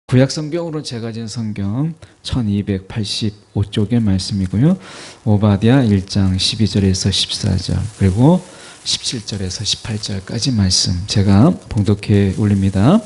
구약 성경으로 제가 진 성경 1285쪽의 말씀이고요. 오바댜 1장 12절에서 14절 그리고 17절에서 18절까지 말씀 제가 봉독해 올립니다.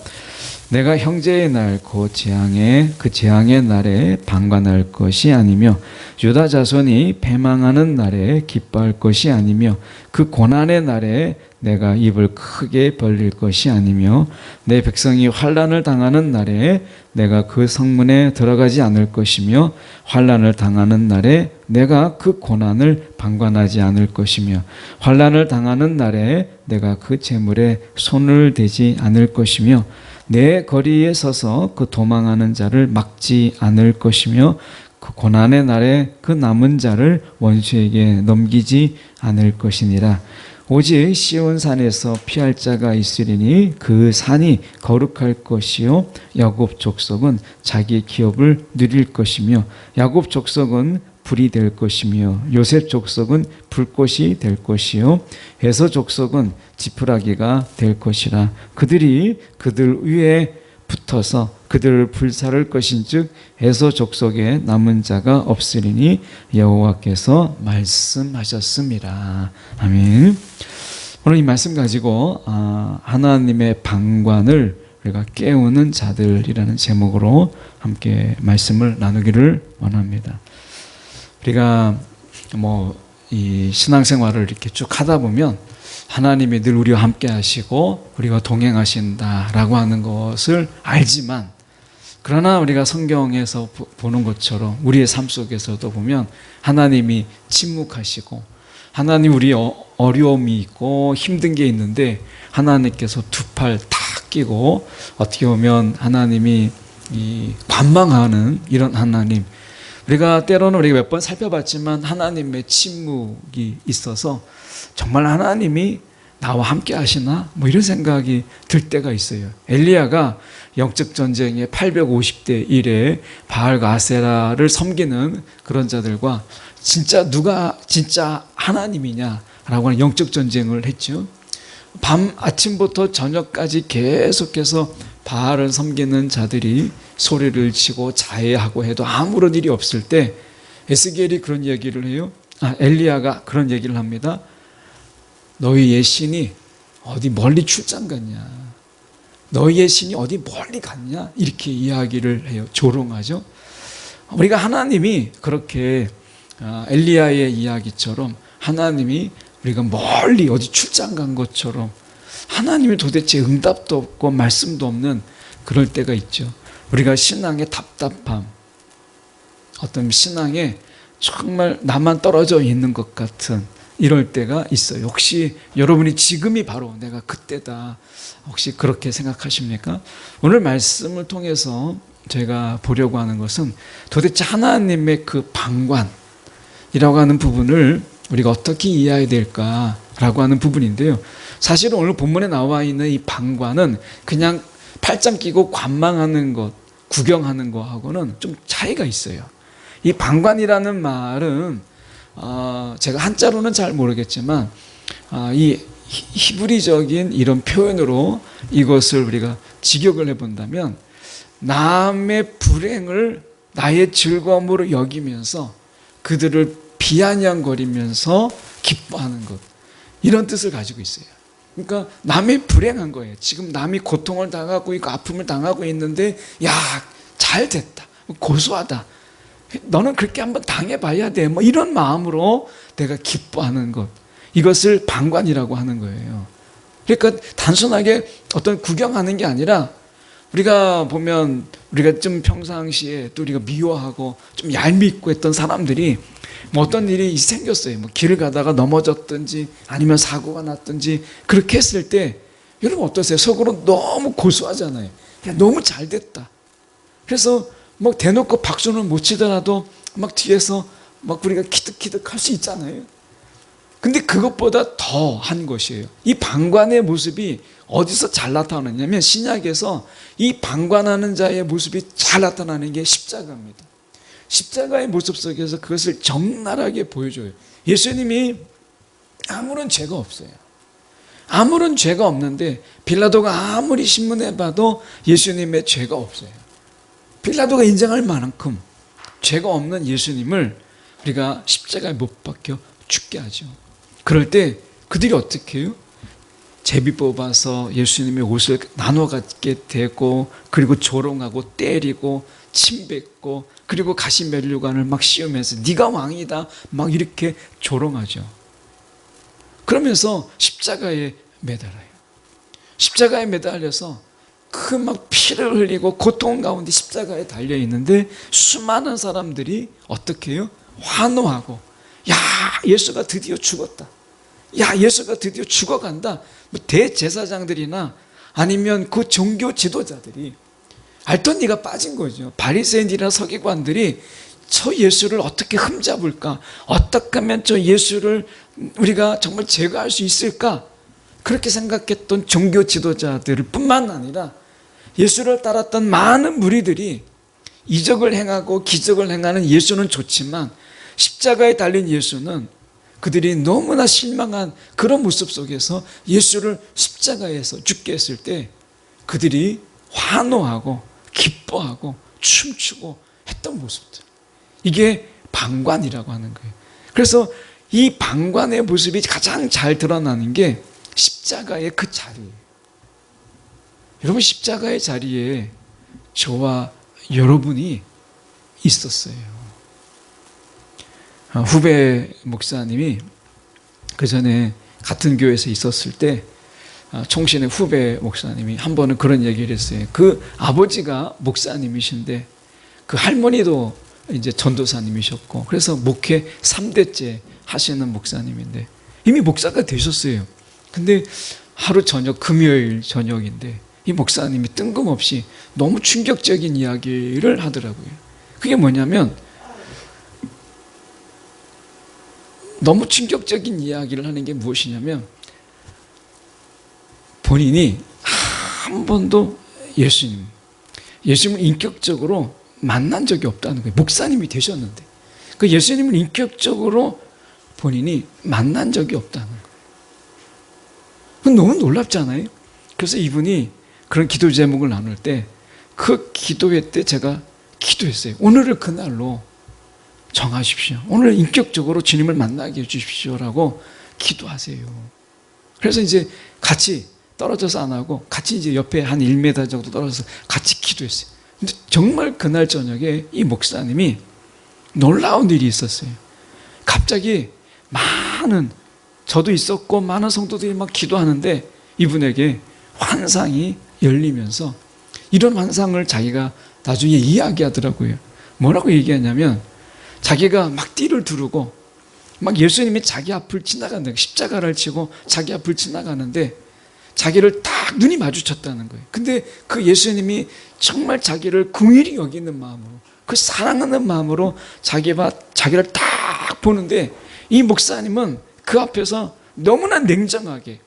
내가 형제의 날 곧 그 재앙의 날에 방관할 것이 아니며 유다 자손이 패망하는 날에 기뻐할 것이 아니며 그 고난의 날에 내가 입을 크게 벌릴 것이 아니며 내 백성이 환난을 당하는 날에 내가 그 성문에 들어가지 않을 것이며 환난을 당하는 날에 내가 그 고난을 방관하지 않을 것이며 환난을 당하는 날에 내가 그 재물에 손을 대지 않을 것이며 내 거리에 서서 그 도망하는 자를 막지 않을 것이며 그 고난의 날에 그 남은 자를 원수에게 넘기지 않을 것이니라. 오직 시온 산에서 피할 자가 있으리니 그 산이 거룩할 것이요 야곱 족속은 자기 기업을 누릴 것이며 야곱 족속은 불이 될 것이며 요셉 족속은 불꽃이 될 것이요 에서 족속은 지푸라기가 될 것이라. 그들이 그들 위에 붙어서 그들을 불사를 것인즉 에서 족속에 남은 자가 없으리니 여호와께서 말씀하셨습니다. 아멘. 오늘 이 말씀 가지고 하나님의 방관을 우리가 깨우는 자들이라는 제목으로 함께 말씀을 나누기를 원합니다. 우리가 이 신앙생활을 이렇게 쭉 하다 보면 하나님이 늘 우리와 함께 하시고 우리와 동행하신다라고 하는 것을 알지만, 그러나 우리가 성경에서 보는 것처럼 우리의 삶 속에서도 보면 하나님이 침묵하시고, 하나님 우리 어려움이 있고 힘든 게 있는데 하나님께서 두 팔 탁 끼고 어떻게 보면 하나님이 관망하는 이런 하나님, 우리가 때로는 우리가 몇 번 살펴봤지만 하나님의 침묵이 있어서 정말 하나님이 나와 함께 하시나? 이런 생각이 들 때가 있어요. 엘리야가 영적 전쟁에 850대 1에 바알과 아세라를 섬기는 그런 자들과 누가 진짜 하나님이냐라고 하는 영적 전쟁을 했죠. 아침부터 저녁까지 계속해서 바알을 섬기는 자들이 소리를 치고 자해하고 해도 아무런 일이 없을 때 에스겔이 그런 얘기를 해요. 엘리야가 그런 얘기를 합니다. 너희의 신이 어디 멀리 출장 갔냐? 너희의 신이 어디 멀리 갔냐? 이렇게 이야기를 해요. 조롱하죠. 우리가 하나님이 그렇게 엘리야의 이야기처럼 하나님이 우리가 멀리 어디 출장 간 것처럼 하나님이 도대체 응답도 없고 말씀도 없는 그럴 때가 있죠. 우리가 신앙의 답답함, 어떤 신앙에 정말 나만 떨어져 있는 것 같은 이럴 때가 있어요. 혹시 여러분이 지금이 바로 내가 그때다, 혹시 그렇게 생각하십니까? 오늘 말씀을 통해서 제가 보려고 하는 것은 도대체 하나님의 그 방관이라고 하는 부분을 우리가 어떻게 이해해야 될까라고 하는 부분인데요. 사실은 오늘 본문에 나와 있는 이 방관은 그냥 팔짱 끼고 관망하는 것, 구경하는 것하고는 좀 차이가 있어요. 이 방관이라는 말은 제가 한자로는 잘 모르겠지만 이 히브리적인 이런 표현으로 이것을 우리가 직역을 해본다면 남의 불행을 나의 즐거움으로 여기면서 그들을 비아냥거리면서 기뻐하는 것, 이런 뜻을 가지고 있어요. 그러니까 남이 불행한 거예요. 지금 남이 고통을 당하고 있고 아픔을 당하고 있는데 야, 잘 됐다, 고소하다, 너는 그렇게 한번 당해봐야 돼, 이런 마음으로 내가 기뻐하는 것, 이것을 방관이라고 하는 거예요. 그러니까 단순하게 어떤 구경하는 게 아니라 우리가 보면 우리가 좀 평상시에 또 우리가 미워하고 좀 얄밉고 했던 사람들이 어떤 일이 생겼어요. 길을 가다가 넘어졌든지 아니면 사고가 났든지 그렇게 했을 때 여러분 어떠세요? 속으로 너무 고소하잖아요. 야, 너무 잘 됐다. 그래서 대놓고 박수는 못 치더라도 뒤에서 우리가 키득키득 할 수 있잖아요. 근데 그것보다 더 한 것이에요. 이 방관의 모습이 어디서 잘 나타나냐면 신약에서 이 방관하는 자의 모습이 잘 나타나는 게 십자가입니다. 십자가의 모습 속에서 그것을 적나라하게 보여줘요. 예수님이 아무런 죄가 없어요. 아무런 죄가 없는데 빌라도가 아무리 신문해 봐도 예수님의 죄가 없어요. 빌라도가 인정할 만큼 죄가 없는 예수님을 우리가 십자가에 못 박혀 죽게 하죠. 그럴 때 그들이 어떻게 해요? 제비 뽑아서 예수님의 옷을 나눠 갖게 되고, 그리고 조롱하고 때리고 침 뱉고, 그리고 가시면류관을 막 씌우면서 네가 왕이다 막 이렇게 조롱하죠. 그러면서 십자가에 매달아요. 십자가에 매달려서 그 막 피를 흘리고 고통 가운데 십자가에 달려 있는데, 수많은 사람들이 어떻게 해요? 환호하고, 야, 예수가 드디어 죽었다, 야, 예수가 드디어 죽어간다. 뭐 대제사장들이나 아니면 그 종교 지도자들이 알턴니가 빠진 거죠. 바리새인이나 서기관들이 저 예수를 어떻게 흠잡을까, 어떻게 하면 저 예수를 우리가 정말 제거할 수 있을까, 그렇게 생각했던 종교 지도자들 뿐만 아니라 예수를 따랐던 많은 무리들이 이적을 행하고 기적을 행하는 예수는 좋지만, 십자가에 달린 예수는 그들이 너무나 실망한 그런 모습 속에서 예수를 십자가에서 죽게 했을 때 그들이 환호하고 기뻐하고 춤추고 했던 모습들, 이게 방관이라고 하는 거예요. 그래서 이 방관의 모습이 가장 잘 드러나는 게 십자가의 그 자리예요. 여러분, 십자가의 자리에 저와 여러분이 있었어요. 후배 목사님이 그 전에 같은 교회에서 있었을 때, 총신의 후배 목사님이 한 번은 그런 얘기를 했어요. 그 아버지가 목사님이신데 그 할머니도 이제 전도사님이셨고, 그래서 목회 3대째 하시는 목사님인데 이미 목사가 되셨어요. 근데 하루 저녁, 금요일 저녁인데 이 목사님이 뜬금없이 너무 충격적인 이야기를 하더라고요. 그게 뭐냐면, 너무 충격적인 이야기를 하는 게 무엇이냐면, 본인이 한 번도 예수님을 인격적으로 만난 적이 없다는 거예요. 목사님이 되셨는데 그 예수님을 인격적으로 본인이 만난 적이 없다는 거예요. 그건 너무 놀랍잖아요. 그래서 이분이 그런 기도 제목을 나눌 때, 그 기도회 때 제가 기도했어요. 오늘을 그날로 정하십시오. 오늘 인격적으로 주님을 만나게 해주십시오라고 기도하세요. 그래서 이제 같이 떨어져서 안 하고 같이 이제 옆에 한 1m 정도 떨어져서 같이 기도했어요. 근데 정말 그날 저녁에 이 목사님이 놀라운 일이 있었어요. 갑자기 저도 있었고 많은 성도들이 막 기도하는데 이분에게 환상이 열리면서, 이런 환상을 자기가 나중에 이야기하더라고요. 뭐라고 얘기하냐면, 자기가 막 띠를 두르고 막 예수님이 자기 앞을 지나간다, 십자가를 치고 자기 앞을 지나가는데 자기를 딱 눈이 마주쳤다는 거예요. 근데 그 예수님이 정말 자기를 긍휼히 여기는 마음으로, 그 사랑하는 마음으로 자기를 딱 보는데, 이 목사님은 그 앞에서 너무나 냉정하게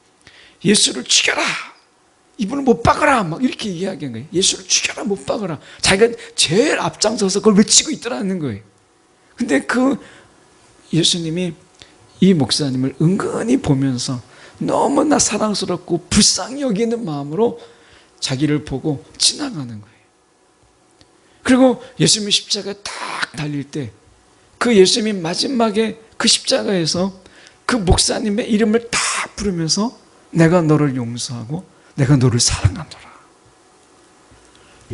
예수를 죽여라, 이분을 못 박아라 막 이렇게 이야기한 거예요. 예수를 죽여라, 못 박아라. 자기가 제일 앞장서서 그걸 외치고 있더라는 거예요. 근데 그 예수님이 이 목사님을 은근히 보면서 너무나 사랑스럽고 불쌍히 여기는 마음으로 자기를 보고 지나가는 거예요. 그리고 예수님이 십자가에 딱 달릴 때 그 예수님이 마지막에 그 십자가에서 그 목사님의 이름을 딱 부르면서 내가 너를 용서하고 내가 너를 사랑하노라.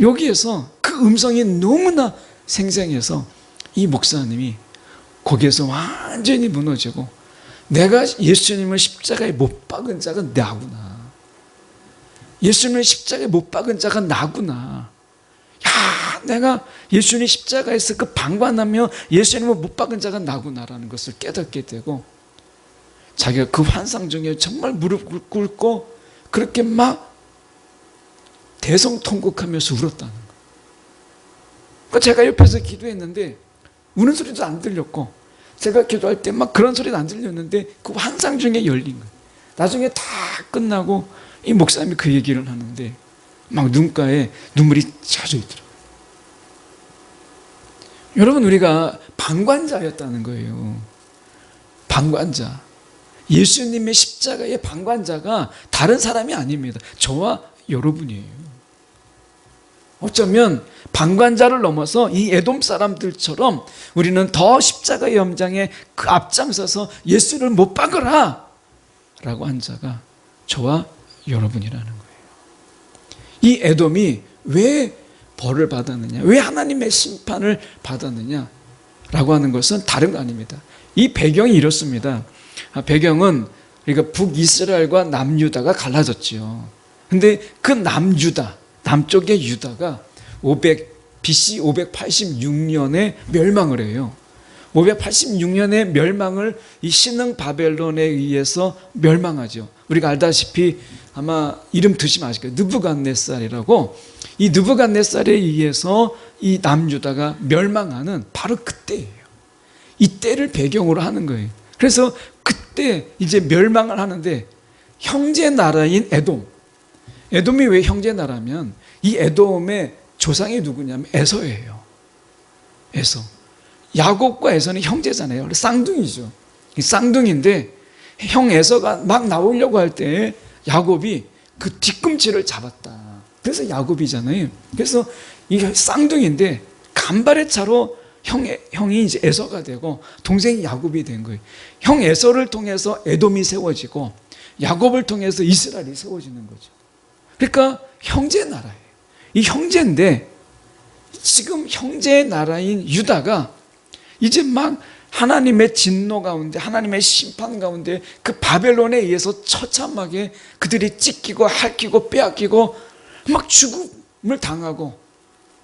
여기에서 그 음성이 너무나 생생해서 이 목사님이 거기에서 완전히 무너지고, 내가 예수님을 십자가에 못 박은 자가 나구나, 예수님을 십자가에 못 박은 자가 나구나, 야, 내가 예수님 십자가에서 그 방관하며 예수님을 못 박은 자가 나구나라는 것을 깨닫게 되고, 자기가 그 환상 중에 정말 무릎 꿇고 그렇게 막 대성통곡하면서 울었다는 거예요. 그러니까 제가 옆에서 기도했는데 우는 소리도 안 들렸고, 제가 기도할 때 막 그런 소리도 안 들렸는데 그 환상 중에 열린 거예요. 나중에 다 끝나고 이 목사님이 그 얘기를 하는데 막 눈가에 눈물이 젖어 있더라고요. 여러분, 우리가 방관자였다는 거예요. 방관자. 예수님의 십자가의 방관자가 다른 사람이 아닙니다. 저와 여러분이에요. 어쩌면 방관자를 넘어서 이 에돔 사람들처럼 우리는 더 십자가의 연장에 그 앞장서서 예수를 못 박으라 라고 한 자가 저와 여러분이라는 거예요. 이 에돔이 왜 벌을 받았느냐, 왜 하나님의 심판을 받았느냐 라고 하는 것은 다른 거 아닙니다. 이 배경이 이렇습니다. 배경은 그러니까 북이스라엘과 남유다가 갈라졌지요. 근데 그 남유다, 남쪽의 유다가 BC 586년에 멸망을 해요. 586년에 멸망을 이 신흥 바벨론에 의해서 멸망하죠. 우리가 알다시피 아마 이름 드시면 아실 거예요. 느부갓네살이라고. 이 느부갓네살에 의해서 이 남유다가 멸망하는 바로 그때예요. 이때를 배경으로 하는 거예요. 그래서 그때 이제 멸망을 하는데 형제 나라인 에돔. 에돔이 왜 형제 나라면 이 에돔의 조상이 누구냐면 에서예요. 에서. 야곱과 에서는 형제잖아요. 쌍둥이죠. 쌍둥이인데 형 에서가 막 나오려고 할 때 야곱이 그 뒤꿈치를 잡았다. 그래서 야곱이잖아요. 그래서 이 쌍둥이인데 간발의 차로 형이 이제 에서가 되고 동생이 야곱이 된 거예요. 형 에서를 통해서 에돔이 세워지고 야곱을 통해서 이스라엘이 세워지는 거죠. 그러니까 형제 나라예요. 이 형제인데 지금 형제의 나라인 유다가 이제 막 하나님의 진노 가운데, 하나님의 심판 가운데 그 바벨론에 의해서 처참하게 그들이 찢기고 핥히고 빼앗기고 막 죽음을 당하고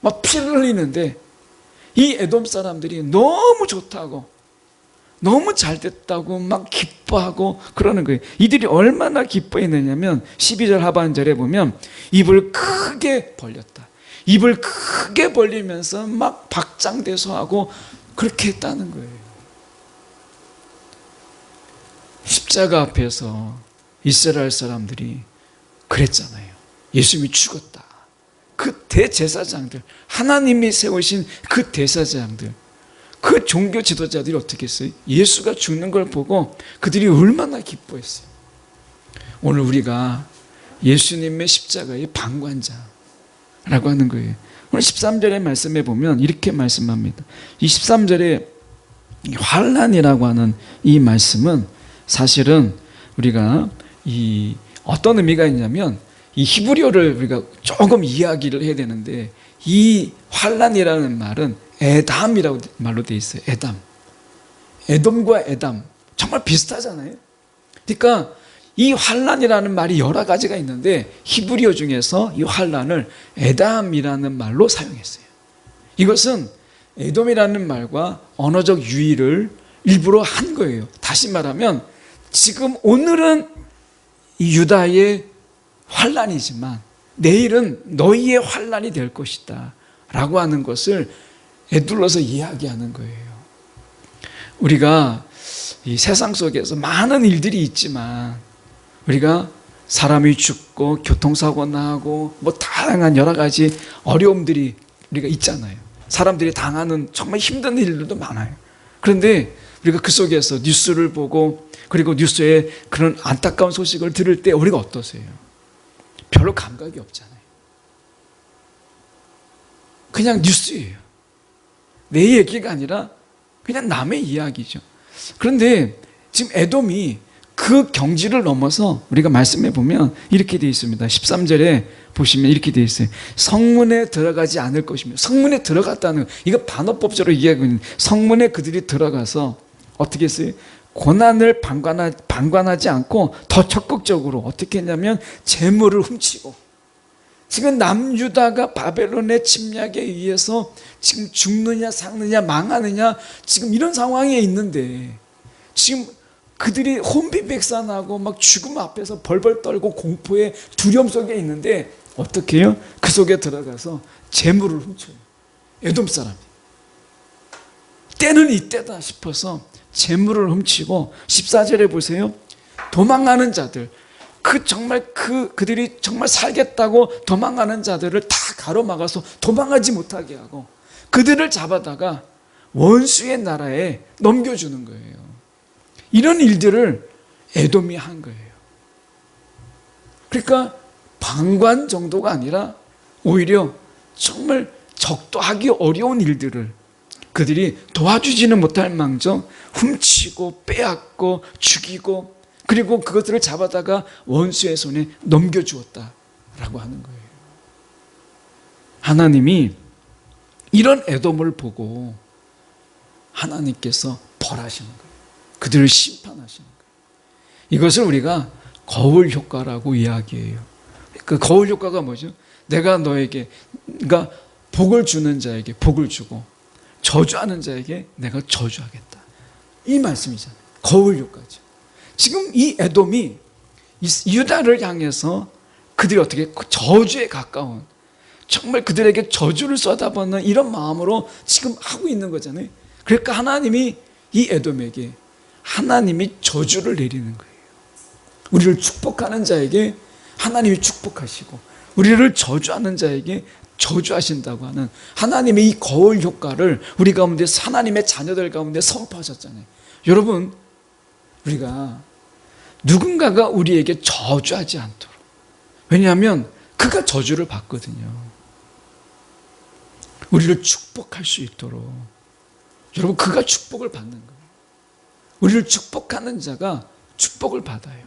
막 피를 흘리는데 이 에돔 사람들이 너무 좋다고, 너무 잘 됐다고 막 기뻐하고 그러는 거예요. 이들이 얼마나 기뻐했느냐면 12절 하반절에 보면 입을 크게 벌렸다. 입을 크게 벌리면서 막 박장대소하고 그렇게 했다는 거예요. 십자가 앞에서 이스라엘 사람들이 그랬잖아요. 예수님이 죽었다. 그 대제사장들, 하나님이 세우신 그 대제사장들, 그 종교 지도자들이 어떻게 했어요? 예수가 죽는 걸 보고 그들이 얼마나 기뻐했어요. 오늘 우리가 예수님의 십자가의 방관자라고 하는 거예요. 오늘 13절의 말씀에 보면 이렇게 말씀합니다. 이 13절에 환난이라고 하는 이 말씀은 사실은 우리가 이 어떤 의미가 있냐면 이 히브리어를 우리가 조금 이야기를 해야 되는데 이 환난이라는 말은 에담이라고 말로 되어 있어요. 에담. 에돔과 에담 정말 비슷하잖아요. 그러니까 이 환난이라는 말이 여러 가지가 있는데 히브리어 중에서 이 환난을 에담이라는 말로 사용했어요. 이것은 에돔이라는 말과 언어적 유의를 일부러 한 거예요. 다시 말하면 지금 오늘은 유다의 환난이지만 내일은 너희의 환난이 될 것이다 라고 하는 것을 에둘러서 이야기하는 거예요. 우리가 이 세상 속에서 많은 일들이 있지만 우리가 사람이 죽고 교통사고 나고 뭐 다양한 여러 가지 어려움들이 우리가 있잖아요. 사람들이 당하는 정말 힘든 일들도 많아요. 그런데 우리가 그 속에서 뉴스를 보고 그리고 뉴스에 그런 안타까운 소식을 들을 때 우리가 어떠세요? 별로 감각이 없잖아요. 그냥 뉴스예요. 내 얘기가 아니라 그냥 남의 이야기죠. 그런데 지금 에돔이 그 경지를 넘어서 우리가 말씀해 보면 이렇게 되어 있습니다. 13절에 보시면 이렇게 되어 있어요. 성문에 들어가지 않을 것이며, 성문에 들어갔다는 이거 반어법적으로 이야기하고 있는 성문에 그들이 들어가서 어떻게 했어요? 고난을 방관하지 않고 더 적극적으로 어떻게 했냐면 재물을 훔치고, 지금 남유다가 바벨론의 침략에 의해서 지금 죽느냐 사느냐 망하느냐 지금 이런 상황에 있는데 지금 그들이 혼비백산하고 막 죽음 앞에서 벌벌 떨고 공포의 두려움 속에 있는데 어떻게 해요? 그 속에 들어가서 재물을 훔쳐요. 에돔 사람이. 때는 이때다 싶어서 재물을 훔치고 14절에 보세요. 도망가는 자들, 정말 그들이 정말 살겠다고 도망가는 자들을 다 가로막아서 도망가지 못하게 하고 그들을 잡아다가 원수의 나라에 넘겨주는 거예요. 이런 일들을 에돔이 한 거예요. 그러니까 방관 정도가 아니라 오히려 정말 적도하기 어려운 일들을 그들이 도와주지는 못할 망정 훔치고 빼앗고 죽이고 그리고 그것들을 잡아다가 원수의 손에 넘겨주었다라고 하는 거예요. 하나님이 이런 에돔을 보고 하나님께서 벌하시는 거예요. 그들을 심판하시는 거예요. 이것을 우리가 거울 효과라고 이야기해요. 그 거울 효과가 뭐죠? 내가 너에게, 그러니까 복을 주는 자에게 복을 주고 저주하는 자에게 내가 저주하겠다. 이 말씀이잖아요. 거울 효과죠. 지금 이 에돔이 유다를 향해서 그들이 어떻게 저주에 가까운, 정말 그들에게 저주를 쏟아붓는 이런 마음으로 지금 하고 있는 거잖아요. 그러니까 하나님이 이 에돔에게 하나님이 저주를 내리는 거예요. 우리를 축복하는 자에게 하나님이 축복하시고 우리를 저주하는 자에게 저주하신다고 하는 하나님의 이 거울 효과를 우리 가운데, 하나님의 자녀들 가운데 선포하셨잖아요. 여러분, 우리가 누군가가 우리에게 저주하지 않도록, 왜냐하면 그가 저주를 받거든요. 우리를 축복할 수 있도록, 여러분, 그가 축복을 받는 거예요. 우리를 축복하는 자가 축복을 받아요.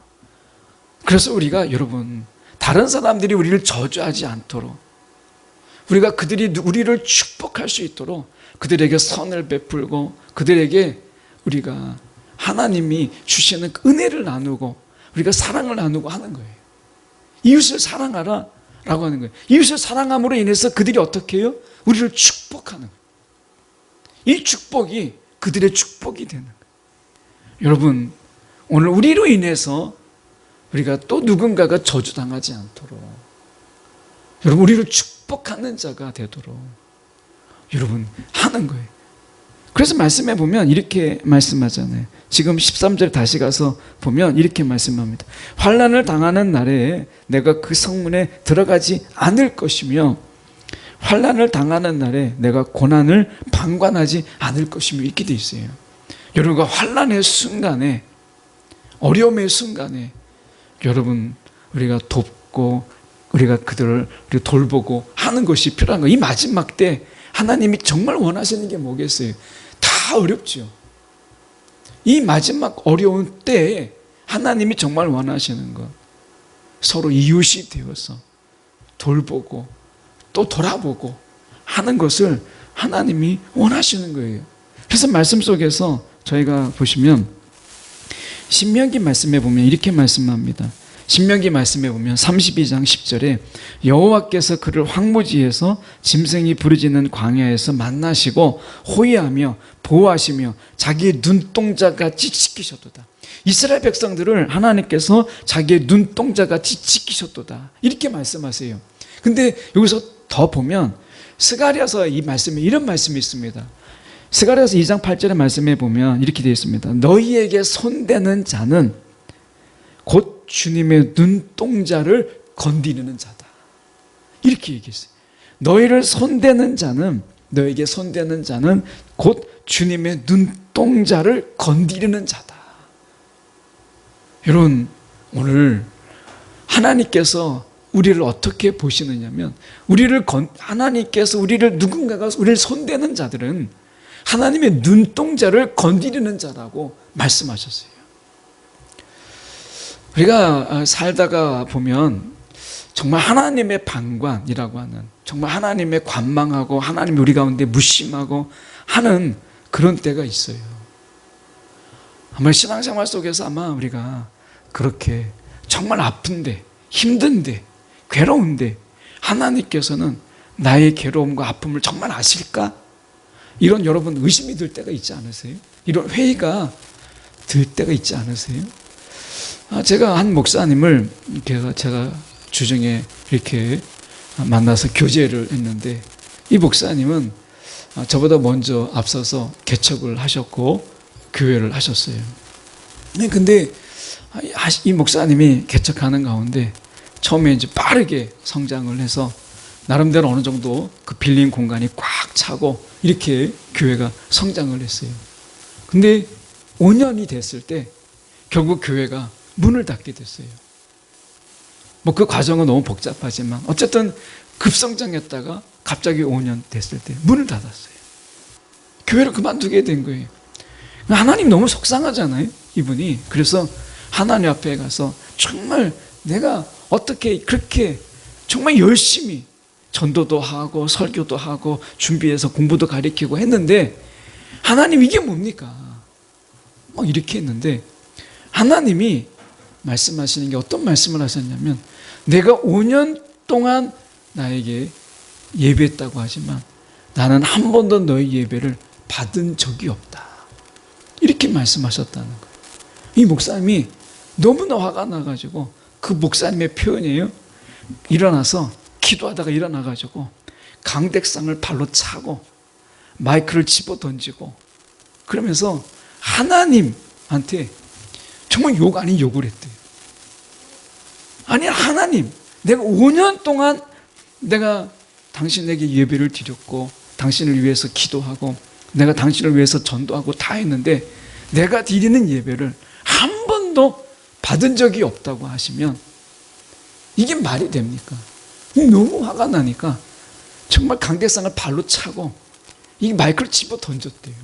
그래서 우리가, 여러분, 다른 사람들이 우리를 저주하지 않도록, 우리가 그들이 우리를 축복할 수 있도록 그들에게 선을 베풀고 그들에게 우리가 하나님이 주시는 은혜를 나누고 우리가 사랑을 나누고 하는 거예요. 이웃을 사랑하라 라고 하는 거예요. 이웃을 사랑함으로 인해서 그들이 어떻게 해요? 우리를 축복하는 거예요. 이 축복이 그들의 축복이 되는 거예요. 여러분, 오늘 우리로 인해서 우리가 또 누군가가 저주당하지 않도록, 여러분, 우리를 축복하는 자가 되도록 여러분 하는 거예요. 그래서 말씀해 보면 이렇게 말씀하잖아요. 지금 13절 다시 가서 보면 이렇게 말씀합니다. 환난을 당하는 날에 내가 그 성문에 들어가지 않을 것이며 환난을 당하는 날에 내가 고난을 방관하지 않을 것이며 이렇게 돼 있어요. 여러분과 환난의 순간에, 어려움의 순간에 여러분 우리가 돕고 우리가 그들을 돌보고 하는 것이 필요한 거예요. 이 마지막 때 하나님이 정말 원하시는 게 뭐겠어요? 다 어렵죠. 이 마지막 어려운 때에 하나님이 정말 원하시는 것, 서로 이웃이 되어서 돌보고 또 돌아보고 하는 것을 하나님이 원하시는 거예요. 그래서 말씀 속에서 저희가 보시면 신명기 말씀에 보면 이렇게 말씀합니다. 신명기 말씀에 보면 32장 10절에 여호와께서 그를 황무지에서 짐승이 부르짖는 광야에서 만나시고 호위하며 보호하시며 자기의 눈동자같이 지키셨도다. 이스라엘 백성들을 하나님께서 자기의 눈동자같이 지키셨도다. 이렇게 말씀하세요. 근데 여기서 더 보면 스가랴서 이 말씀에 이런 말씀이 있습니다. 스가랴서 2장 8절의 말씀에 보면 이렇게 되어 있습니다. 너희에게 손대는 자는 곧 주님의 눈동자를 건드리는 자다. 이렇게 얘기했어요. 너희를 손대는 자는, 너에게 손대는 자는 곧 주님의 눈동자를 건드리는 자다. 여러분, 오늘 하나님께서 우리를 어떻게 보시느냐면, 하나님께서 누군가가 우리를 손대는 자들은 하나님의 눈동자를 건드리는 자라고 말씀하셨어요. 우리가 살다가 보면 정말 하나님의 방관이라고 하는, 정말 하나님의 관망하고 하나님이 우리 가운데 무심하고 하는 그런 때가 있어요. 아마 신앙생활 속에서 아마 우리가 그렇게 정말 아픈데, 힘든데, 괴로운데 하나님께서는 나의 괴로움과 아픔을 정말 아실까? 이런 여러분 의심이 들 때가 있지 않으세요? 이런 회의가 들 때가 있지 않으세요? 제가 한 목사님을 제가 주중에 이렇게 만나서 교제를 했는데, 이 목사님은 저보다 먼저 앞서서 개척을 하셨고 교회를 하셨어요. 근데 이 목사님이 개척하는 가운데 처음에 이제 빠르게 성장을 해서 나름대로 어느 정도 그 빌린 공간이 꽉 차고 이렇게 교회가 성장을 했어요. 근데 5년이 됐을 때 결국 교회가 문을 닫게 됐어요. 뭐 그 과정은 너무 복잡하지만 어쨌든 급성장했다가 갑자기 5년 됐을 때 문을 닫았어요. 교회를 그만두게 된 거예요. 하나님 너무 속상하잖아요, 이분이. 그래서 하나님 앞에 가서 정말 내가 어떻게 그렇게 정말 열심히 전도도 하고 설교도 하고 준비해서 공부도 가르치고 했는데 하나님 이게 뭡니까? 막 이렇게 했는데 하나님이 말씀하시는 게 어떤 말씀을 하셨냐면 내가 5년 동안 나에게 예배했다고 하지만 나는 한 번도 너의 예배를 받은 적이 없다. 이렇게 말씀하셨다는 거예요. 이 목사님이 너무나 화가 나가지고 그 목사님의 표현이에요. 일어나서 기도하다가 일어나가지고 강대상을 발로 차고 마이크를 집어 던지고 그러면서 하나님한테 정말 욕 아닌 욕을 했대요. 아니 하나님, 내가 5년 동안 내가 당신에게 예배를 드렸고 당신을 위해서 기도하고 내가 당신을 위해서 전도하고 다 했는데 내가 드리는 예배를 한 번도 받은 적이 없다고 하시면 이게 말이 됩니까? 너무 화가 나니까 정말 강대상을 발로 차고 이 마이크를 집어 던졌대요.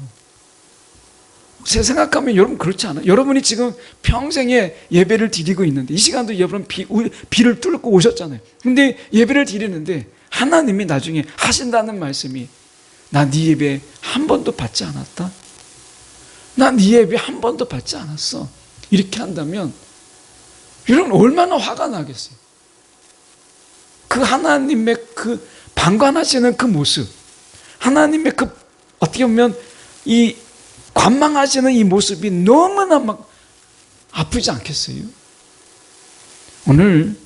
제 생각하면 여러분 그렇지 않아요? 여러분이 지금 평생에 예배를 드리고 있는데 이 시간도 여러분 비를 뚫고 오셨잖아요. 근데 예배를 드리는데 하나님이 나중에 하신다는 말씀이 나 네 예배 한 번도 받지 않았다? 나 네 예배 한 번도 받지 않았어. 이렇게 한다면 여러분 얼마나 화가 나겠어요? 그 하나님의 그 방관하시는 그 모습, 하나님의 그 어떻게 보면 이 관망하시는 이 모습이 너무나 막 아프지 않겠어요? 오늘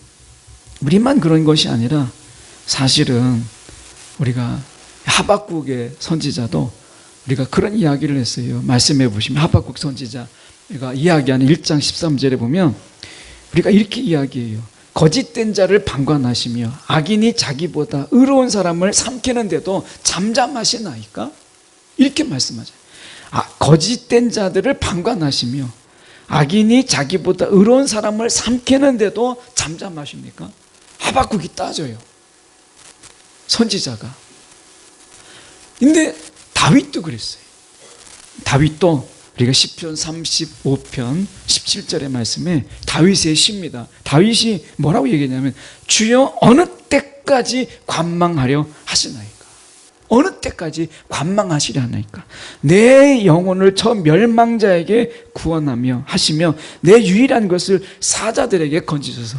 우리만 그런 것이 아니라 사실은 우리가 하박국의 선지자도 우리가 그런 이야기를 했어요. 말씀해 보시면 하박국 선지자가 이야기하는 1장 13절에 보면 우리가 이렇게 이야기해요. 거짓된 자를 방관하시며 악인이 자기보다 의로운 사람을 삼키는데도 잠잠하시나이까? 이렇게 말씀하죠. 거짓된 자들을 방관하시며 악인이 자기보다 의로운 사람을 삼키는데도 잠잠하십니까? 하박국이 따져요. 선지자가. 근데 다윗도 그랬어요. 다윗도 우리가 시편 35편 17절의 말씀에 다윗의 시입니다. 다윗이 뭐라고 얘기했냐면 주여 어느 때까지 관망하려 하시나이까? 어느 때까지 관망하시려 하나이까? 내 영혼을 저 멸망자에게 구원하며 하시며 내 유일한 것을 사자들에게 건지소서.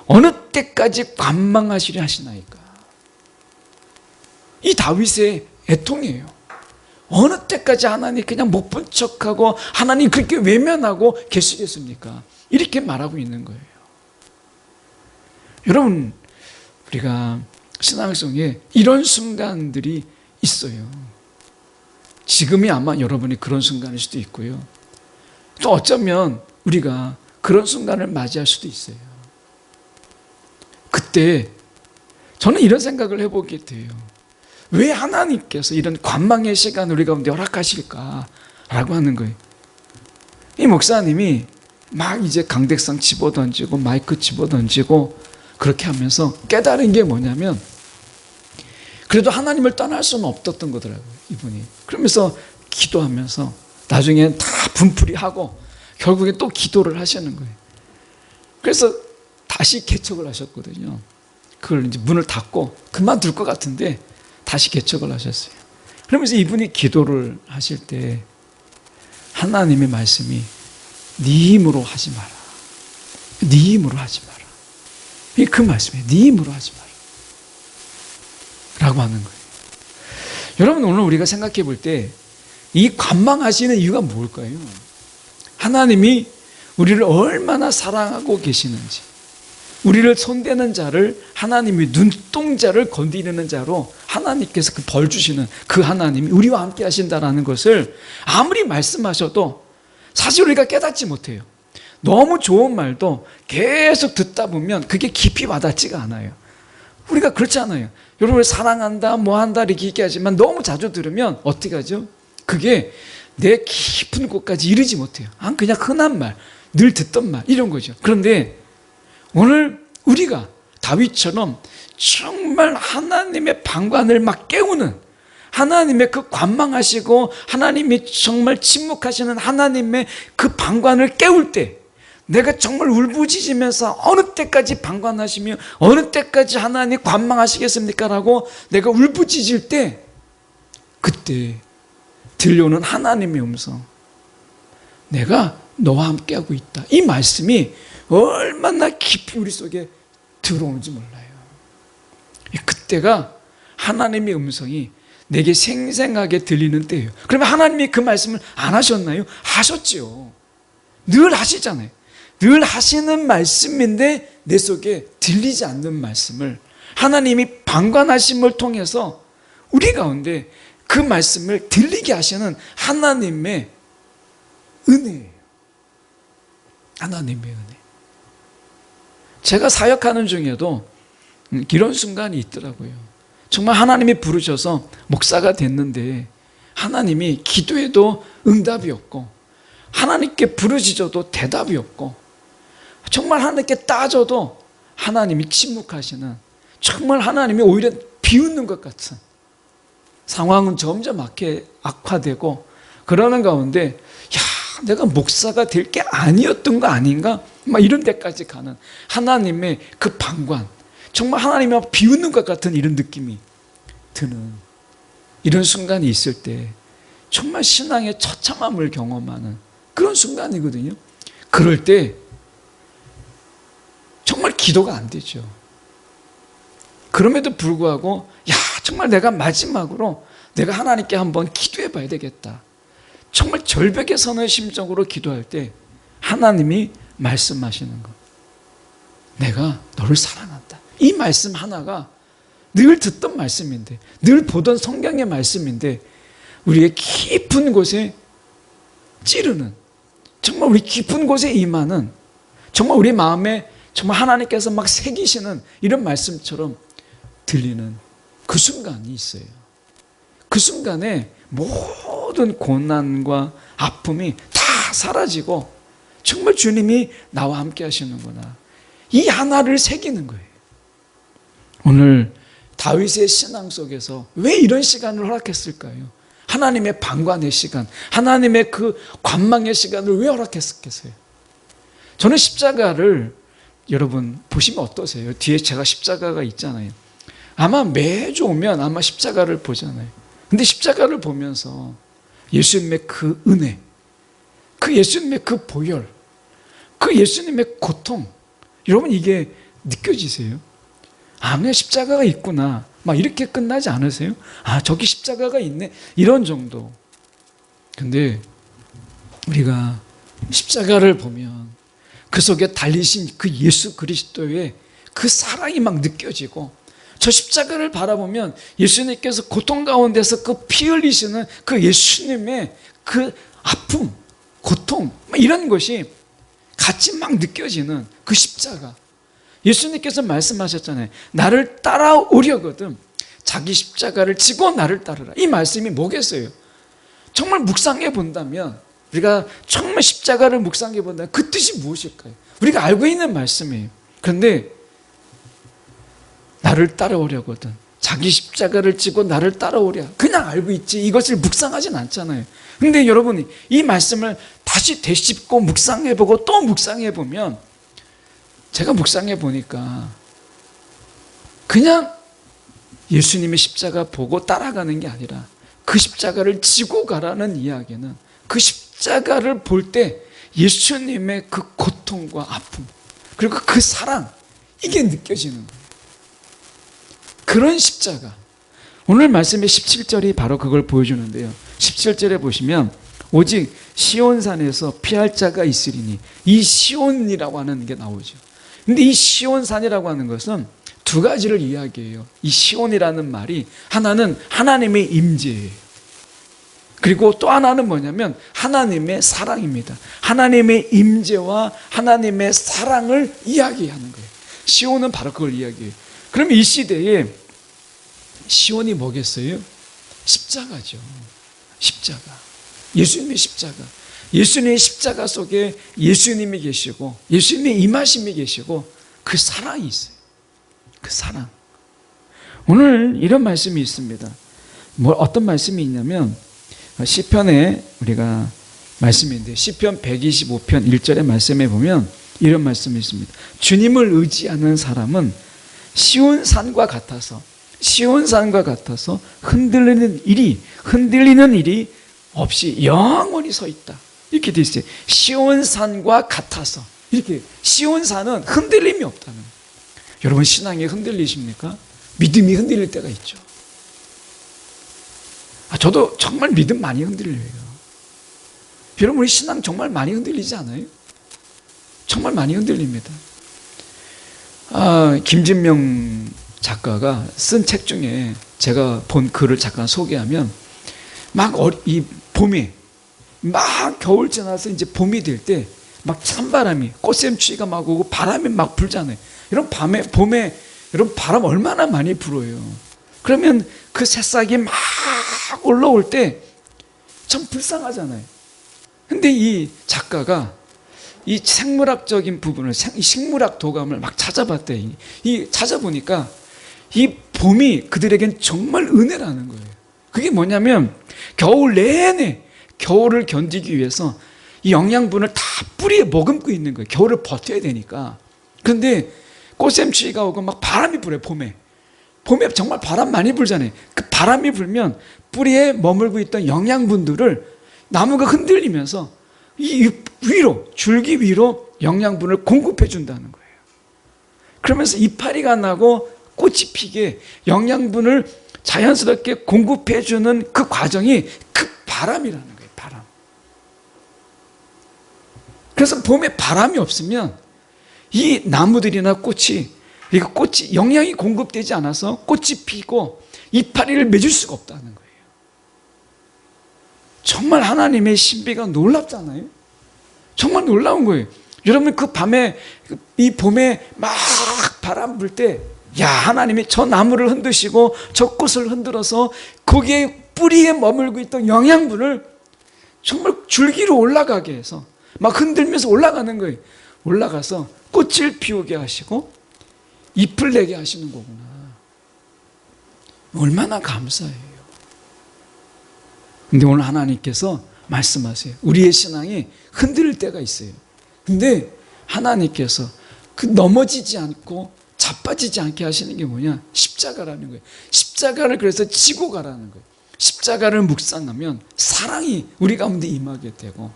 어느 때까지 관망하시려 하시나이까? 이 다윗의 애통이에요. 어느 때까지 하나님 그냥 못 본 척하고 하나님 그렇게 외면하고 계시겠습니까? 이렇게 말하고 있는 거예요. 여러분, 우리가 신앙성에 이런 순간들이 있어요. 지금이 아마 여러분이 그런 순간일 수도 있고요. 또 어쩌면 우리가 그런 순간을 맞이할 수도 있어요. 그때 저는 이런 생각을 해보게 돼요. 왜 하나님께서 이런 관망의 시간을 우리 가운데 허락하실까라고 하는 거예요. 이 목사님이 막 이제 강대상 집어던지고 마이크 집어던지고 그렇게 하면서 깨달은 게 뭐냐면 그래도 하나님을 떠날 수는 없었던 거더라고요, 이분이. 그러면서 기도하면서 나중에 다 분풀이하고 결국에 또 기도를 하시는 거예요. 그래서 다시 개척을 하셨거든요. 그걸 이제 문을 닫고 그만둘 것 같은데 다시 개척을 하셨어요. 그러면서 이분이 기도를 하실 때 하나님의 말씀이 네 힘으로 하지 마라. 네 힘으로 하지 마라. 이게 그 말씀이에요. 네 힘으로 하지 마라. 라고 하는 거예요. 여러분 오늘 우리가 생각해 볼 때 이 관망하시는 이유가 뭘까요? 하나님이 우리를 얼마나 사랑하고 계시는지, 우리를 손대는 자를 하나님이 눈동자를 건드리는 자로 하나님께서 그 벌 주시는 그 하나님이 우리와 함께 하신다는 것을 아무리 말씀하셔도 사실 우리가 깨닫지 못해요. 너무 좋은 말도 계속 듣다 보면 그게 깊이 와닿지가 않아요. 우리가 그렇지 않아요. 여러분을 사랑한다 뭐한다 이렇게 얘기하지만 너무 자주 들으면 어떻게 하죠? 그게 내 깊은 곳까지 이르지 못해요. 그냥 흔한 말, 늘 듣던 말 이런 거죠. 그런데 오늘 우리가 다윗처럼 정말 하나님의 방관을 막 깨우는, 하나님의 그 관망하시고 하나님이 정말 침묵하시는 하나님의 그 방관을 깨울 때, 내가 정말 울부짖으면서 어느 때까지 방관하시며 어느 때까지 하나님 관망하시겠습니까? 라고 내가 울부짖을 때, 그때 들려오는 하나님의 음성, 내가 너와 함께하고 있다. 이 말씀이 얼마나 깊이 우리 속에 들어오는지 몰라요. 그때가 하나님의 음성이 내게 생생하게 들리는 때예요. 그러면 하나님이 그 말씀을 안 하셨나요? 하셨지요. 늘 하시잖아요. 늘 하시는 말씀인데 내 속에 들리지 않는 말씀을 하나님이 방관하심을 통해서 우리 가운데 그 말씀을 들리게 하시는 하나님의 은혜예요. 하나님의 은혜. 제가 사역하는 중에도 이런 순간이 있더라고요. 정말 하나님이 부르셔서 목사가 됐는데 하나님이 기도해도 응답이 없고, 하나님께 부르짖어도 대답이 없고, 정말 하나님께 따져도 하나님이 침묵하시는, 정말 하나님이 오히려 비웃는 것 같은 상황은 점점 악화되고 그러는 가운데, 야, 내가 목사가 될 게 아니었던 거 아닌가? 막 이런 데까지 가는 하나님의 그 방관, 정말 하나님이 비웃는 것 같은 이런 느낌이 드는 이런 순간이 있을 때 정말 신앙의 처참함을 경험하는 그런 순간이거든요. 그럴 때 정말 기도가 안 되죠. 그럼에도 불구하고, 야, 정말 내가 마지막으로 내가 하나님께 한번 기도해 봐야 되겠다. 정말 절벽에 서는 심정으로 기도할 때 하나님이 말씀하시는 것, 내가 너를 사랑한다. 이 말씀 하나가 늘 듣던 말씀인데, 늘 보던 성경의 말씀인데 우리의 깊은 곳에 찌르는, 정말 우리 깊은 곳에 임하는, 정말 우리 마음에 정말 하나님께서 막 새기시는 이런 말씀처럼 들리는 그 순간이 있어요. 그 순간에 모든 고난과 아픔이 다 사라지고 정말 주님이 나와 함께 하시는구나, 이 하나를 새기는 거예요. 오늘 다윗의 신앙 속에서 왜 이런 시간을 허락했을까요? 하나님의 방관의 시간, 하나님의 그 관망의 시간을 왜 허락했겠어요? 저는 십자가를, 여러분 보시면 어떠세요? 뒤에 제가 십자가가 있잖아요. 아마 매주 오면 아마 십자가를 보잖아요. 근데 십자가를 보면서 예수님의 그 은혜, 그 예수님의 그 보혈, 그 예수님의 고통, 여러분 이게 느껴지세요? 아, 그냥 십자가가 있구나, 막 이렇게 끝나지 않으세요? 아, 저기 십자가가 있네, 이런 정도. 근데 우리가 십자가를 보면 그 속에 달리신 그 예수 그리스도의 그 사랑이 막 느껴지고, 저 십자가를 바라보면 예수님께서 고통 가운데서 그 피 흘리시는 그 예수님의 그 아픔, 고통, 이런 것이 같이 막 느껴지는 그 십자가. 예수님께서 말씀하셨잖아요. 나를 따라오려거든 자기 십자가를 지고 나를 따르라. 이 말씀이 뭐겠어요? 정말 묵상해 본다면, 우리가 정말 십자가를 묵상해 본다면 그 뜻이 무엇일까요? 우리가 알고 있는 말씀이에요. 그런데 나를 따라오려거든 자기 십자가를 지고 나를 따라오랴, 그냥 알고 있지 이것을 묵상하진 않잖아요. 근데 여러분, 이 말씀을 다시 되짚고 묵상해보고 또 묵상해보면, 제가 묵상해 보니까 그냥 예수님의 십자가 보고 따라가는 게 아니라 그 십자가를 지고 가라는 이야기는, 그 십자가를 볼 때 예수님의 그 고통과 아픔, 그리고 그 사랑, 이게 느껴지는 거예요. 그런 십자가. 오늘 말씀의 17절이 바로 그걸 보여주는데요. 17절에 보시면 오직 시온산에서 피할 자가 있으리니, 이 시온이라고 하는 게 나오죠. 근데 이 시온산이라고 하는 것은 두 가지를 이야기해요. 이 시온이라는 말이, 하나는 하나님의 임재예요. 그리고 또 하나는 뭐냐면 하나님의 사랑입니다. 하나님의 임재와 하나님의 사랑을 이야기하는 거예요. 시온은 바로 그걸 이야기해요. 그럼 이 시대에 시온이 뭐겠어요? 십자가죠. 십자가. 예수님의 십자가. 예수님의 십자가 속에 예수님이 계시고 예수님의 임하심이 계시고 그 사랑이 있어요. 그 사랑. 오늘 이런 말씀이 있습니다. 어떤 말씀이 있냐면 시편에 우리가 말씀이 있는데 시편 125편 1절의 말씀에 보면 이런 말씀이 있습니다. 주님을 의지하는 사람은 시온산과 같아서 흔들리는 일이 없이 영원히 서 있다. 이렇게 돼 있어요. 시온산과 같아서. 이렇게 시온산은 흔들림이 없다는 거예요. 여러분 신앙이 흔들리십니까? 믿음이 흔들릴 때가 있죠. 저도 정말 믿음 많이 흔들려요. 여러분 우리 신앙 정말 많이 흔들리지 않아요? 정말 많이 흔들립니다. 김진명 작가가 쓴 책 중에 제가 본 글을 잠깐 소개하면 이 봄에 막 겨울 지나서 이제 봄이 될 때 막 찬바람이 꽃샘추위가 막 오고 바람이 막 불잖아요. 이런 봄에 여러분 바람 얼마나 많이 불어요. 그러면 그 새싹이 막 올라올 때 참 불쌍하잖아요. 근데 이 작가가 이 생물학적인 부분을 식물학 도감을 막 찾아봤대. 찾아보니까 이 봄이 그들에겐 정말 은혜라는 거예요. 그게 뭐냐면 겨울 내내 겨울을 견디기 위해서 이 영양분을 다 뿌리에 머금고 있는 거예요. 겨울을 버텨야 되니까. 그런데 꽃샘추위가 오고 막 바람이 불어요. 봄에 정말 바람 많이 불잖아요. 그 바람이 불면 뿌리에 머물고 있던 영양분들을 나무가 흔들리면서 이 위로 줄기 위로 영양분을 공급해 준다는 거예요. 그러면서 이파리가 나고 꽃이 피게 영양분을 자연스럽게 공급해 주는 그 과정이 그 바람이라는 거예요. 바람. 그래서 봄에 바람이 없으면 이 나무들이나 꽃이 영양이 공급되지 않아서 꽃이 피고 이파리를 맺을 수가 없다는 거예요. 정말 하나님의 신비가 놀랍잖아요. 정말 놀라운 거예요. 여러분 이 봄에 막 바람 불 때 하나님이 저 나무를 흔드시고 저 꽃을 흔들어서 거기에 뿌리에 머물고 있던 영양분을 정말 줄기로 올라가게 해서 막 흔들면서 올라가는 거예요. 올라가서 꽃을 피우게 하시고 잎을 내게 하시는 거구나. 얼마나 감사해요. 근데 오늘 하나님께서 말씀하세요. 우리의 신앙이 흔들릴 때가 있어요. 근데 하나님께서 그 넘어지지 않고 자빠지지 않게 하시는 게 뭐냐? 십자가라는 거예요. 십자가를 그래서 지고 가라는 거예요. 십자가를 묵상하면 사랑이 우리 가운데 임하게 되고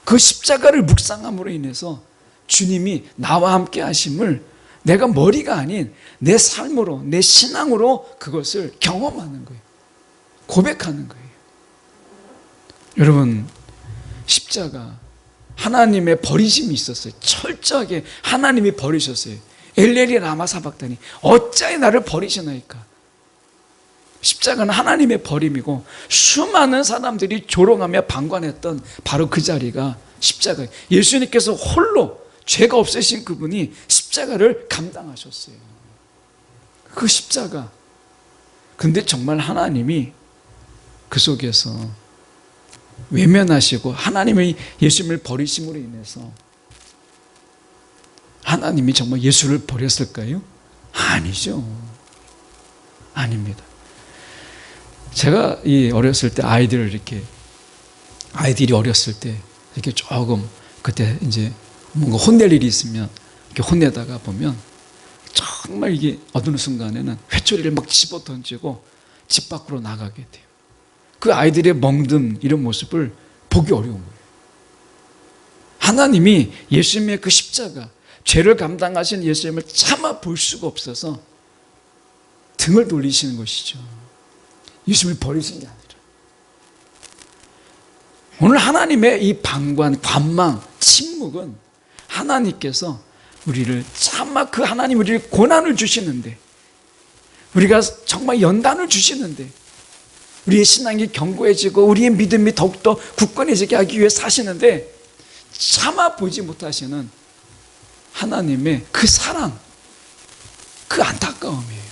그 십자가를 묵상함으로 인해서 주님이 나와 함께 하심을 내가 머리가 아닌 내 삶으로 내 신앙으로 그것을 경험하는 거예요. 고백하는 거예요. 여러분 십자가 하나님의 버리심이 있었어요. 철저하게 하나님이 버리셨어요. 엘레리 라마 사박다니 어찌하여 나를 버리시나이까. 십자가는 하나님의 버림이고 수많은 사람들이 조롱하며 방관했던 바로 그 자리가 십자가예요. 예수님께서 홀로 죄가 없으신 그분이 십자가를 감당하셨어요. 그 십자가. 근데 정말 하나님이 그 속에서 외면하시고 하나님의 예수님을 버리심으로 인해서 하나님이 정말 예수를 버렸을까요? 아니죠. 아닙니다. 제가 어렸을 때 아이들이 어렸을 때 이렇게 조금 그때 이제 뭔가 혼낼 일이 있으면 이렇게 혼내다가 보면 정말 이게 어느 순간에는 회초리를 막 집어 던지고 집 밖으로 나가게 돼요. 그 아이들의 멍든 이런 모습을 보기 어려운 거예요. 하나님이 예수님의 그 십자가, 죄를 감당하신 예수님을 차마 볼 수가 없어서 등을 돌리시는 것이죠. 예수님을 버리신 게 아니라. 오늘 하나님의 이 방관, 관망, 침묵은 하나님께서 우리를 차마 그 하나님 우리를 고난을 주시는데 우리가 정말 연단을 주시는데 우리의 신앙이 견고해지고 우리의 믿음이 더욱더 굳건해지게 하기 위해 사시는데 차마 보지 못하시는 하나님의 그 사랑, 그 안타까움이에요.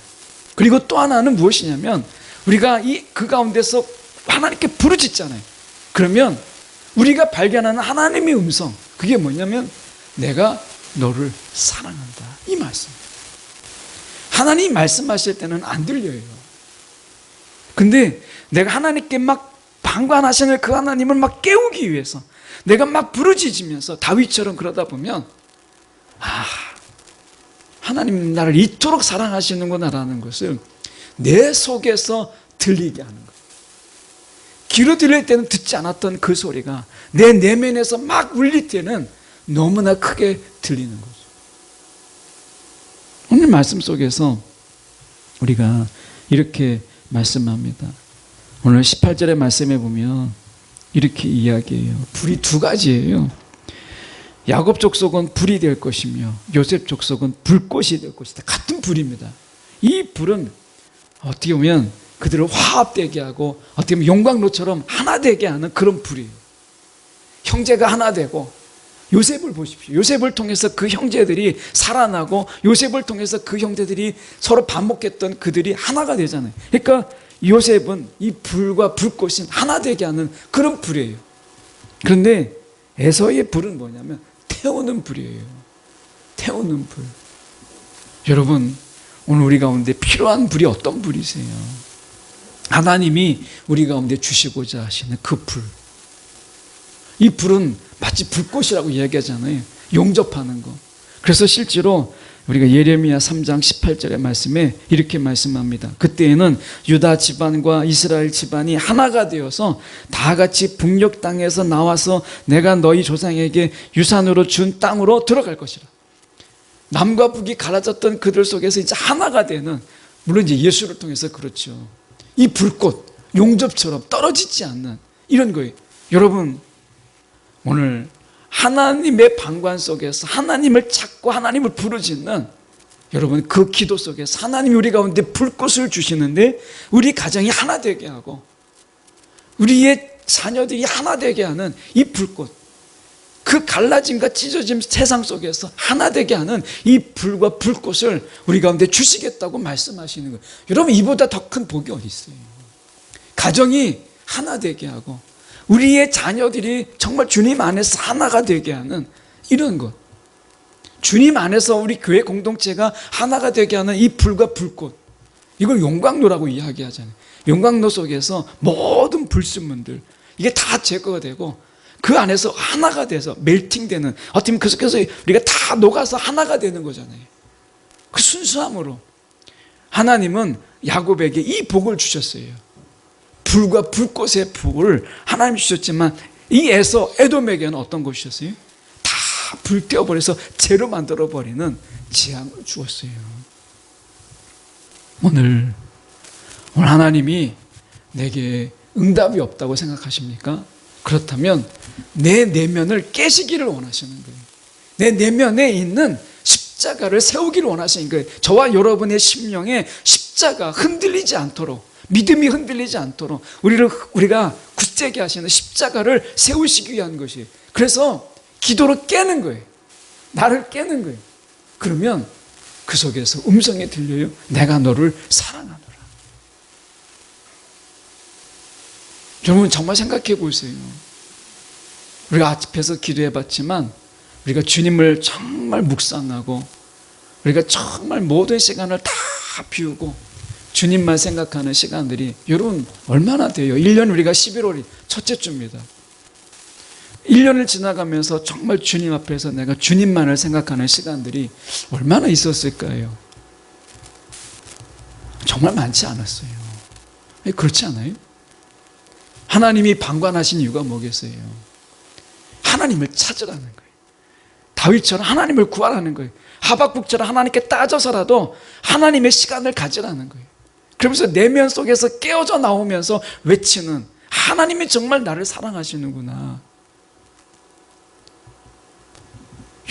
그리고 또 하나는 무엇이냐면 우리가 그 가운데서 하나님께 부르짖잖아요. 그러면 우리가 발견하는 하나님의 음성, 그게 뭐냐면 내가 너를 사랑한다, 이 말씀입니다. 하나님이 말씀하실 때는 안 들려요. 근데 내가 하나님께 막 방관하시는 그 하나님을 막 깨우기 위해서 내가 막 부르짖으면서 다윗처럼 그러다 보면 하나님 나를 이토록 사랑하시는구나라는 것을 내 속에서 들리게 하는 거예요. 귀로 들릴 때는 듣지 않았던 그 소리가 내 내면에서 막 울릴 때는 너무나 크게 들리는 거죠. 오늘 말씀 속에서 우리가 이렇게 말씀합니다. 오늘 18절의 말씀에 보면 이렇게 이야기해요. 불이 두 가지예요. 야곱 족속은 불이 될 것이며 요셉 족속은 불꽃이 될 것이다. 같은 불입니다. 이 불은 어떻게 보면 그들을 화합되게 하고 어떻게 보면 용광로처럼 하나 되게 하는 그런 불이에요. 형제가 하나 되고 요셉을 보십시오. 요셉을 통해서 그 형제들이 살아나고 요셉을 통해서 그 형제들이 서로 반목했던 그들이 하나가 되잖아요. 그러니까 요셉은 이 불과 불꽃이 하나 되게 하는 그런 불이에요. 그런데 에서의 불은 뭐냐면 태우는 불이에요. 태우는 불. 여러분, 오늘 우리 가운데 필요한 불이 어떤 불이세요? 하나님이 우리 가운데 주시고자 하시는 그 불. 이 불은 마치 불꽃이라고 이야기하잖아요. 용접하는 거. 그래서 실제로 우리가 예레미야 3장 18절의 말씀에 이렇게 말씀합니다. 그때에는 유다 집안과 이스라엘 집안이 하나가 되어서 다 같이 북녘 땅에서 나와서 내가 너희 조상에게 유산으로 준 땅으로 들어갈 것이라. 남과 북이 갈라졌던 그들 속에서 이제 하나가 되는, 물론 이제 예수를 통해서 그렇죠. 이 불꽃, 용접처럼 떨어지지 않는 이런 거예요. 여러분, 오늘 하나님의 방관 속에서 하나님을 찾고 하나님을 부르짖는 여러분, 그 기도 속에서 하나님이 우리 가운데 불꽃을 주시는데 우리 가정이 하나 되게 하고 우리의 자녀들이 하나 되게 하는 이 불꽃, 그 갈라짐과 찢어짐 세상 속에서 하나 되게 하는 이 불과 불꽃을 우리 가운데 주시겠다고 말씀하시는 거예요. 여러분, 이보다 더 큰 복이 어디 있어요? 가정이 하나 되게 하고 우리의 자녀들이 정말 주님 안에서 하나가 되게 하는 이런 것, 주님 안에서 우리 교회 공동체가 하나가 되게 하는 이 불과 불꽃, 이걸 용광로라고 이야기하잖아요. 용광로 속에서 모든 불순물들 이게 다 제거가 되고 그 안에서 하나가 돼서 멜팅되는, 어떻게 보면 그 속에서 우리가 다 녹아서 하나가 되는 거잖아요. 그 순수함으로 하나님은 야곱에게 이 복을 주셨어요. 불과 불꽃의 복을 하나님 주셨지만 이 에돔에게는 어떤 것이었어요? 다 불태워버려서 재로 만들어버리는 재앙을 주었어요. 오늘 하나님이 내게 응답이 없다고 생각하십니까? 그렇다면 내 내면을 깨시기를 원하시는 거예요. 내 내면에 있는 십자가를 세우기를 원하시는 거예요. 저와 여러분의 심령에 십자가 흔들리지 않도록, 믿음이 흔들리지 않도록 우리가 굳세게 하시는 십자가를 세우시기 위한 것이에요. 그래서 기도로 깨는 거예요. 나를 깨는 거예요. 그러면 그 속에서 음성이 들려요. 내가 너를 사랑하노라. 여러분, 정말 생각해 보세요. 우리가 앞에서 기도해 봤지만 우리가 주님을 정말 묵상하고 우리가 정말 모든 시간을 다 비우고 주님만 생각하는 시간들이 여러분 얼마나 돼요? 1년, 우리가 11월이 첫째 주입니다. 1년을 지나가면서 정말 주님 앞에서 내가 주님만을 생각하는 시간들이 얼마나 있었을까요? 정말 많지 않았어요. 그렇지 않아요? 하나님이 방관하신 이유가 뭐겠어요? 하나님을 찾으라는 거예요. 다윗처럼 하나님을 구하라는 거예요. 하박국처럼 하나님께 따져서라도 하나님의 시간을 가지라는 거예요. 그러면서 내면 속에서 깨어져 나오면서 외치는, 하나님이 정말 나를 사랑하시는구나.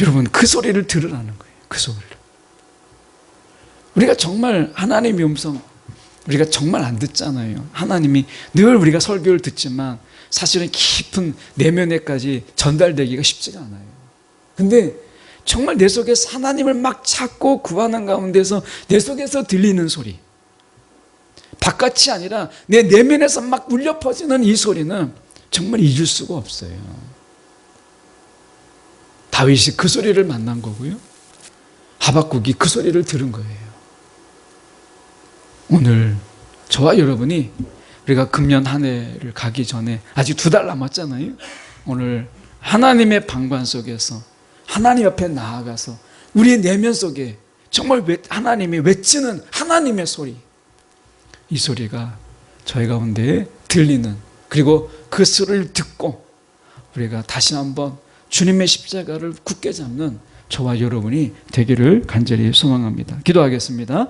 여러분, 그 소리를 들으라는 거예요. 그 소리를. 우리가 정말 하나님의 음성 우리가 정말 안 듣잖아요. 하나님이 늘 우리가 설교를 듣지만 사실은 깊은 내면에까지 전달되기가 쉽지가 않아요. 근데 정말 내 속에서 하나님을 막 찾고 구하는 가운데서 내 속에서 들리는 소리, 바깥이 아니라 내 내면에서 막 울려 퍼지는 이 소리는 정말 잊을 수가 없어요. 다윗이 그 소리를 만난 거고요. 하박국이 그 소리를 들은 거예요. 오늘 저와 여러분이 우리가 금년 한 해를 가기 전에 아직 2달 남았잖아요. 오늘 하나님의 방관 속에서 하나님 옆에 나아가서 우리의 내면 속에 정말 하나님이 외치는 하나님의 소리, 이 소리가 저희 가운데 들리는, 그리고 그 소리를 듣고 우리가 다시 한번 주님의 십자가를 굳게 잡는 저와 여러분이 되기를 간절히 소망합니다. 기도하겠습니다.